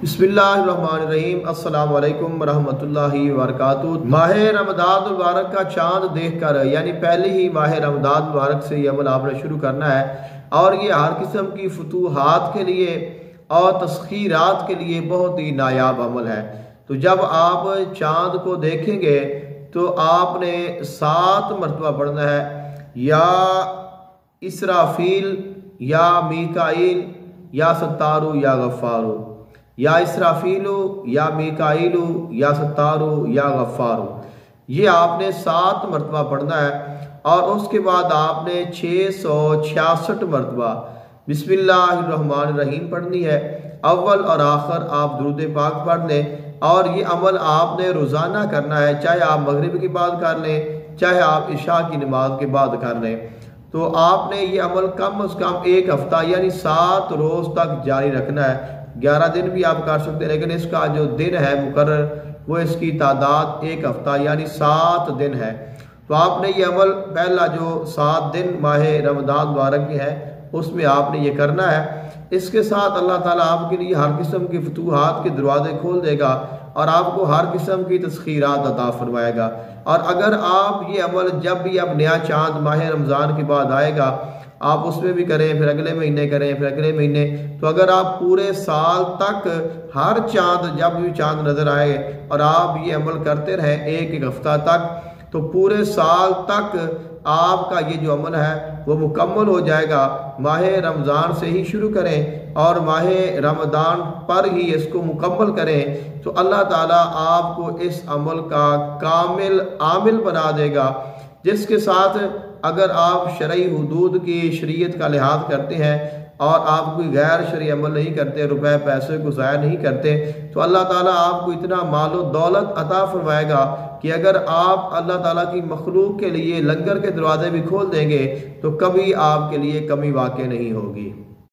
बिस्मिल्लाहिर्रहमानिर्रहीम। अस्सलाम वालेकुम रहमतुल्लाहि व बरकातुहू। माह रमज़ान मुबारक का चाँद देखकर यानी पहले ही माह रमज़ान मुबारक से ये अमल आपने शुरू करना है और ये हर किस्म की फतूहात के लिए और तस्खीरात के लिए बहुत ही नायाब अमल है। तो जब आप चाँद को देखेंगे तो आपने 7 मरतबा पढ़ना है, या इसराफील या मीकाईल या सत्तारू या गफ़ारू, या इसराफीलु या मीकाईलु या सत्तारू या गफ़ारू। ये आपने 7 मरतबा पढ़ना है और उसके बाद आपने 666 मरतबा बिस्मिल्लाहिर्रहमानिर्रहीम पढ़नी है। अव्वल और आखिर आप दुरूद पाक पढ़ लें और ये अमल आपने रोज़ाना करना है, चाहे आप मगरिब के बाद कर लें, चाहे आप इशा की नमाज के बाद कर लें। तो आपने ये अमल कम से कम 1 हफ्ता यानी 7 रोज़ तक जारी रखना है। 11 दिन भी आप कर सकते हैं, लेकिन इसका जो दिन है मुकर्रर वो इसकी तादाद 1 हफ्ता यानी 7 दिन है। तो आपने ये अमल पहला जो 7 दिन माह रमज़ान मुबारक के है उसमें आपने ये करना है। इसके साथ अल्लाह ताला आपके लिए हर किस्म की फतूहात के दरवाजे खोल देगा और आपको हर किस्म की तस्खीरात अता फरमाएगा। और अगर आप ये अमल जब भी अब नया चाँद माह रमज़ान के बाद आएगा आप उसमें भी करें, फिर अगले महीने करें, फिर अगले महीने, तो अगर आप पूरे साल तक हर चाँद जब भी चाँद नज़र आए और आप ये अमल करते रहें 1 हफ्ता तक, तो पूरे साल तक आपका ये जो अमल है वो मुकम्मल हो जाएगा। माह रमज़ान से ही शुरू करें और माह रमज़ान पर ही इसको मुकम्मल करें तो अल्लाह ताला आपको इस अमल का कामिल आमिल बना देगा, जिसके साथ अगर आप शरई हुदूद की शरीयत का लिहाज करते हैं और आप कोई गैर शरई अमल नहीं करते, रुपए पैसे को ज़ाया नहीं करते, तो अल्लाह ताला आपको इतना मालो दौलत अता फरमाएगा कि अगर आप अल्लाह ताला की मखलूक के लिए लंगर के दरवाजे भी खोल देंगे तो कभी आपके लिए कमी वाक़ई नहीं होगी।